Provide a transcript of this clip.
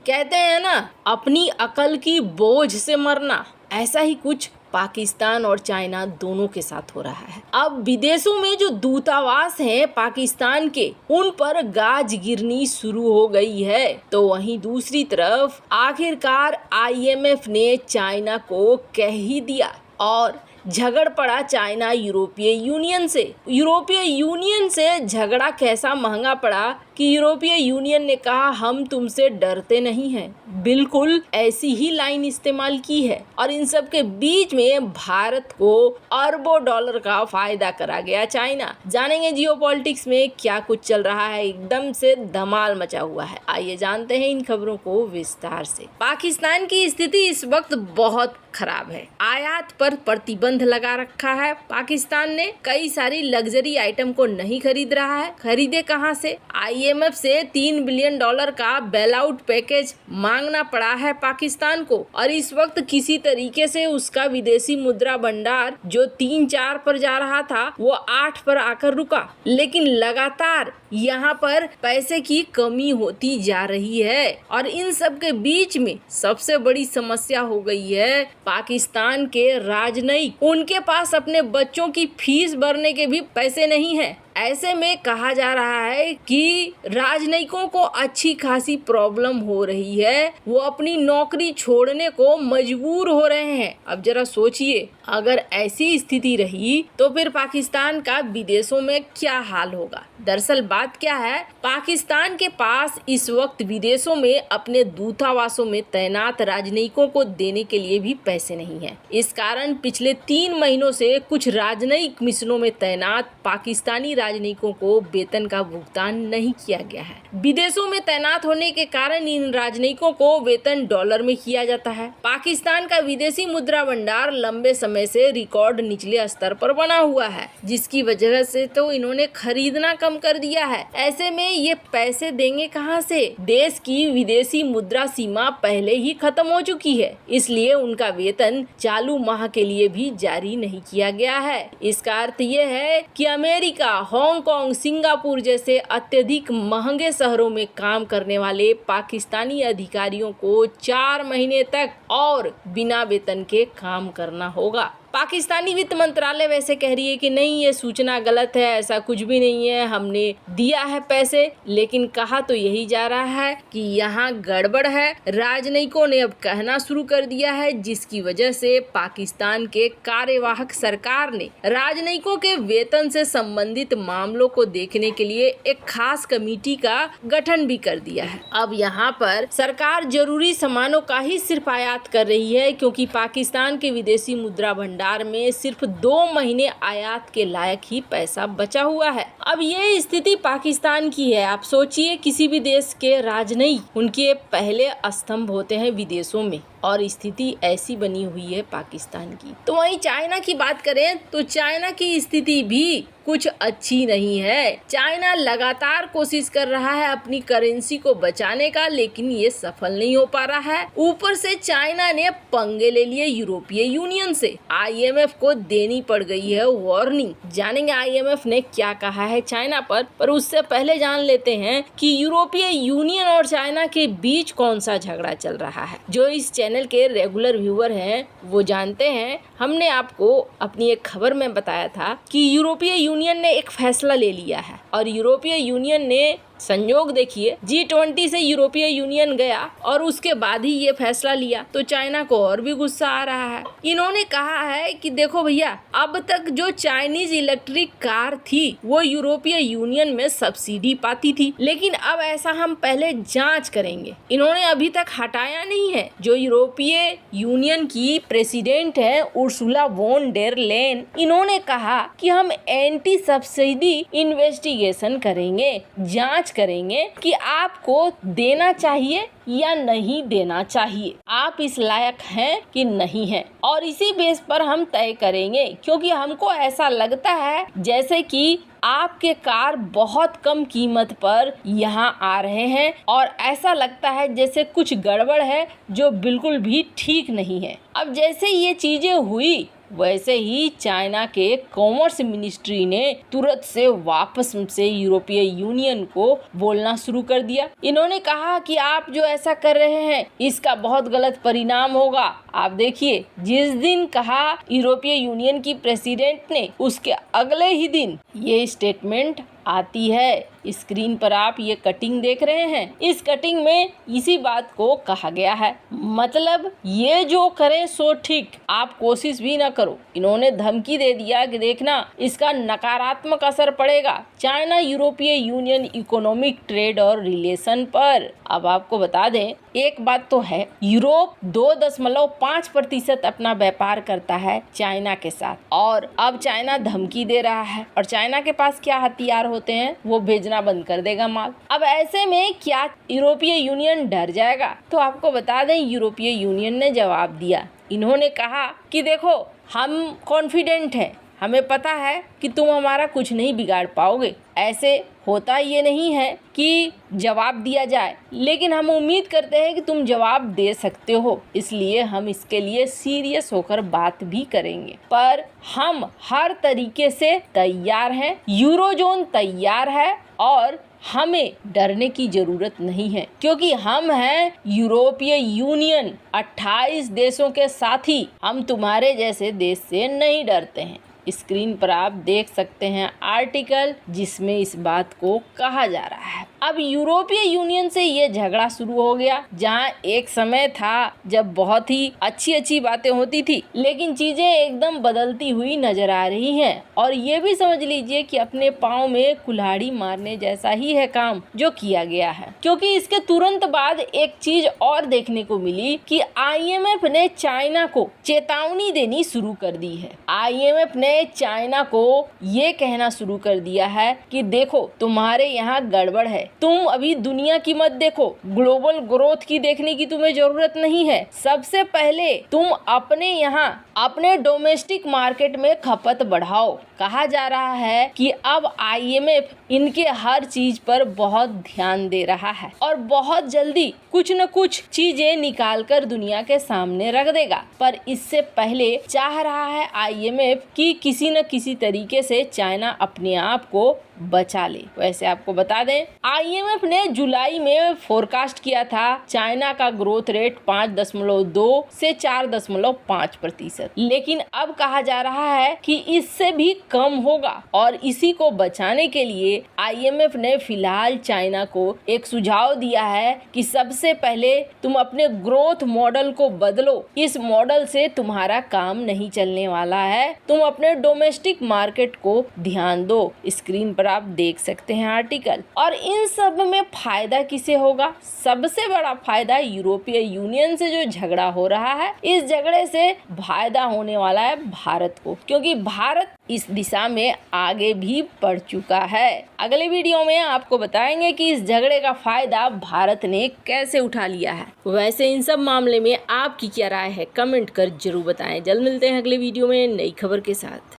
कहते हैं ना, अपनी अकल की बोझ से मरना, ऐसा ही कुछ पाकिस्तान और चाइना दोनों के साथ हो रहा है। अब विदेशों में जो दूतावास हैं पाकिस्तान के, उन पर गाज गिरनी शुरू हो गई है। तो वहीं दूसरी तरफ आखिरकार IMF ने चाइना को कह ही दिया और झगड़ पड़ा चाइना यूरोपीय यूनियन से। यूरोपीय यूनियन से झगड़ा कैसा महंगा पड़ा कि यूरोपीय यूनियन ने कहा हम तुमसे डरते नहीं हैं। बिल्कुल ऐसी ही लाइन इस्तेमाल की है और इन सब के बीच में भारत को अरबों डॉलर का फायदा करा गया चाइना। जानेंगे जियोपॉलिटिक्स में क्या कुछ चल रहा है, एकदम से धमाल मचा हुआ है। आइए जानते हैं इन खबरों को विस्तार से। पाकिस्तान की स्थिति इस वक्त बहुत खराब है। आयात पर प्रतिबंध लगा रखा है पाकिस्तान ने। कई सारी लग्जरी आइटम को नहीं खरीद रहा है। खरीदे कहां से? IMF से $3 बिलियन का बेल आउट पैकेज मांगना पड़ा है पाकिस्तान को और इस वक्त किसी तरीके से उसका विदेशी मुद्रा भंडार जो 3-4 पर जा रहा था वो 8 पर आकर रुका। लेकिन लगातार यहाँ पर पैसे की कमी होती जा रही है और इन सब के बीच में सबसे बड़ी समस्या हो गई है पाकिस्तान के राजनयिक। उनके पास अपने बच्चों की फीस भरने के भी पैसे नहीं है। ऐसे में कहा जा रहा है कि राजनयिकों को अच्छी खासी प्रॉब्लम हो रही है, वो अपनी नौकरी छोड़ने को मजबूर हो रहे हैं। अब जरा सोचिए, अगर ऐसी स्थिति रही तो फिर पाकिस्तान का विदेशों में क्या हाल होगा। दरअसल बात क्या है, पाकिस्तान के पास इस वक्त विदेशों में अपने दूतावासों में तैनात राजनयिकों को देने के लिए भी पैसे नहीं है। इस कारण पिछले 3 महीनों से कुछ राजनयिक मिशनों में तैनात पाकिस्तानी राजनयिकों को वेतन का भुगतान नहीं किया गया है। विदेशों में तैनात होने के कारण इन राजनयिकों को वेतन डॉलर में किया जाता है। पाकिस्तान का विदेशी मुद्रा भंडार लंबे समय से रिकॉर्ड निचले स्तर पर बना हुआ है, जिसकी वजह से तो इन्होंने खरीदना कम कर दिया है। ऐसे में ये पैसे देंगे कहां से? देश की विदेशी मुद्रा सीमा पहले ही खत्म हो चुकी है, इसलिए उनका वेतन चालू माह के लिए भी जारी नहीं किया गया है। इसका अर्थ ये है कि अमेरिका, हांगकांग, सिंगापुर जैसे अत्यधिक महंगे शहरों में काम करने वाले पाकिस्तानी अधिकारियों को 4 महीने तक और बिना वेतन के काम करना होगा। पाकिस्तानी वित्त मंत्रालय वैसे कह रही है कि नहीं, ये सूचना गलत है, ऐसा कुछ भी नहीं है, हमने दिया है पैसे। लेकिन कहा तो यही जा रहा है कि यहाँ गड़बड़ है। राजनयिकों ने अब कहना शुरू कर दिया है, जिसकी वजह से पाकिस्तान के कार्यवाहक सरकार ने राजनयिकों के वेतन से संबंधित मामलों को देखने के लिए एक खास कमेटी का गठन भी कर दिया है। अब यहाँ पर सरकार जरूरी सामानों का ही सिर्फ आयात कर रही है, क्योंकि पाकिस्तान के विदेशी मुद्रा भंडार में सिर्फ 2 महीने आयात के लायक ही पैसा बचा हुआ है। अब ये स्थिति पाकिस्तान की है। आप सोचिए, किसी भी देश के राजनयिक उनके पहले स्तंभ होते हैं विदेशों में, और स्थिति ऐसी बनी हुई है पाकिस्तान की। तो वहीं चाइना की बात करें तो चाइना की स्थिति भी कुछ अच्छी नहीं है। चाइना लगातार कोशिश कर रहा है अपनी करेंसी को बचाने का, लेकिन ये सफल नहीं हो पा रहा है। ऊपर से चाइना ने पंगे ले लिए यूरोपीय यूनियन से। IMF को देनी पड़ गई है वार्निंग। जानेंगे IMF ने क्या कहा है चाइना पर उससे पहले जान लेते हैं कि यूरोपीय यूनियन और चाइना के बीच कौन सा झगड़ा चल रहा है। जो इस चैनल के रेगुलर व्यूअर हैं वो जानते हैं, हमने आपको अपनी एक खबर में बताया था कि यूरोपीय यूनियन ने एक फैसला ले लिया है और यूरोपीय यूनियन ने, संयोग देखिए, G20 से यूरोपीय यूनियन गया और उसके बाद ही ये फैसला लिया। तो चाइना को और भी गुस्सा आ रहा है। इन्होंने कहा है कि देखो भैया, अब तक जो चाइनीज इलेक्ट्रिक कार थी वो यूरोपीय यूनियन में सब्सिडी पाती थी, लेकिन अब ऐसा हम पहले जांच करेंगे। इन्होंने अभी तक हटाया नहीं है। जो यूरोपीय यूनियन की प्रेसिडेंट है उर्सुला वॉन डेर लेन, इन्होंने कहा कि हम एंटी सब्सिडी इन्वेस्टिगेशन करेंगे, जांच करेंगे कि आपको देना चाहिए या नहीं देना चाहिए, आप इस लायक हैं कि नहीं हैं, और इसी बेस पर हम तय करेंगे। क्योंकि हमको ऐसा लगता है जैसे कि आपके कार बहुत कम कीमत पर यहाँ आ रहे हैं और ऐसा लगता है जैसे कुछ गड़बड़ है जो बिल्कुल भी ठीक नहीं है। अब जैसे ये चीजें हुई वैसे ही चाइना के कॉमर्स मिनिस्ट्री ने तुरंत से वापस से यूरोपीय यूनियन को बोलना शुरू कर दिया। इन्होंने कहा कि आप जो ऐसा कर रहे हैं इसका बहुत गलत परिणाम होगा। आप देखिए, जिस दिन कहा यूरोपीय यूनियन की प्रेसिडेंट ने, उसके अगले ही दिन ये स्टेटमेंट आती है। स्क्रीन पर आप ये कटिंग देख रहे हैं। इस कटिंग में इसी बात को कहा गया है, मतलब ये जो करे सो ठीक, आप कोशिश भी ना करो। इन्होंने धमकी दे दिया कि देखना इसका नकारात्मक असर पड़ेगा चाइना यूरोपीय यूनियन इकोनॉमिक ट्रेड और रिलेशन पर। अब आपको बता दें, एक बात तो है, यूरोप 2.5% अपना व्यापार करता है चाइना के साथ, और अब चाइना धमकी दे रहा है, और चाइना के पास क्या हथियार होते हैं, वो भेजना बंद कर देगा माल। अब ऐसे में क्या यूरोपीय यूनियन डर जाएगा? तो आपको बता दें, यूरोपीय यूनियन ने जवाब दिया। इन्होंने कहा कि देखो, हम कॉन्फिडेंट हैं, हमें पता है कि तुम हमारा कुछ नहीं बिगाड़ पाओगे। ऐसे होता ये नहीं है कि जवाब दिया जाए, लेकिन हम उम्मीद करते हैं कि तुम जवाब दे सकते हो, इसलिए हम इसके लिए सीरियस होकर बात भी करेंगे। पर हम हर तरीके से तैयार हैं, यूरोजोन तैयार है, और हमें डरने की जरूरत नहीं है, क्योंकि हम हैं यूरोपीय यूनियन 28 देशों के साथी। हम तुम्हारे जैसे देश से नहीं डरते हैं। स्क्रीन पर आप देख सकते हैं आर्टिकल जिसमें इस बात को कहा जा रहा है। अब यूरोपीय यूनियन से ये झगड़ा शुरू हो गया, जहां एक समय था जब बहुत ही अच्छी बातें होती थी, लेकिन चीजें एकदम बदलती हुई नजर आ रही हैं। और ये भी समझ लीजिए कि अपने पाँव में कुल्हाड़ी मारने जैसा ही है काम जो किया गया है, क्योंकि इसके तुरंत बाद एक चीज और देखने को मिली कि IMF ने चाइना को चेतावनी देनी शुरू कर दी है। IMF ने चाइना को ये कहना शुरू कर दिया है कि देखो, तुम्हारे यहाँ गड़बड़ है, तुम अभी दुनिया की मत देखो, ग्लोबल ग्रोथ की देखने की तुम्हें जरूरत नहीं है। सबसे पहले तुम अपने यहाँ अपने डोमेस्टिक मार्केट में खपत बढ़ाओ। कहा जा रहा है कि अब IMF इनके हर चीज पर बहुत ध्यान दे रहा है और बहुत जल्दी कुछ न कुछ चीजें निकाल कर दुनिया के सामने रख देगा। पर इससे पहले चाह रहा है IMF कि किसी न किसी तरीके से चाइना अपने आप को बचा ले। वैसे आपको बता दें, IMF ने जुलाई में फोरकास्ट किया था चाइना का ग्रोथ रेट 5.2 से 4.5%, लेकिन अब कहा जा रहा है कि इससे भी कम होगा। और इसी को बचाने के लिए IMF ने फिलहाल चाइना को एक सुझाव दिया है कि सबसे पहले तुम अपने ग्रोथ मॉडल को बदलो। इस मॉडल से तुम्हारा काम नहीं चलने वाला है, तुम अपने डोमेस्टिक मार्केट को ध्यान दो। स्क्रीन पर आप देख सकते हैं आर्टिकल। और इन सब में फायदा किसे होगा? सबसे बड़ा फायदा यूरोपीय यूनियन से जो झगड़ा हो रहा है, इस झगड़े से फायदा होने वाला है भारत को, क्योंकि भारत इस दिशा में आगे भी बढ़ चुका है। अगले वीडियो में आपको बताएंगे कि इस झगड़े का फायदा भारत ने कैसे उठा लिया है। वैसे इन सब मामले में आपकी क्या राय है, कमेंट कर जरूर बताएं। जल्द मिलते हैं अगले वीडियो में नई खबर के साथ।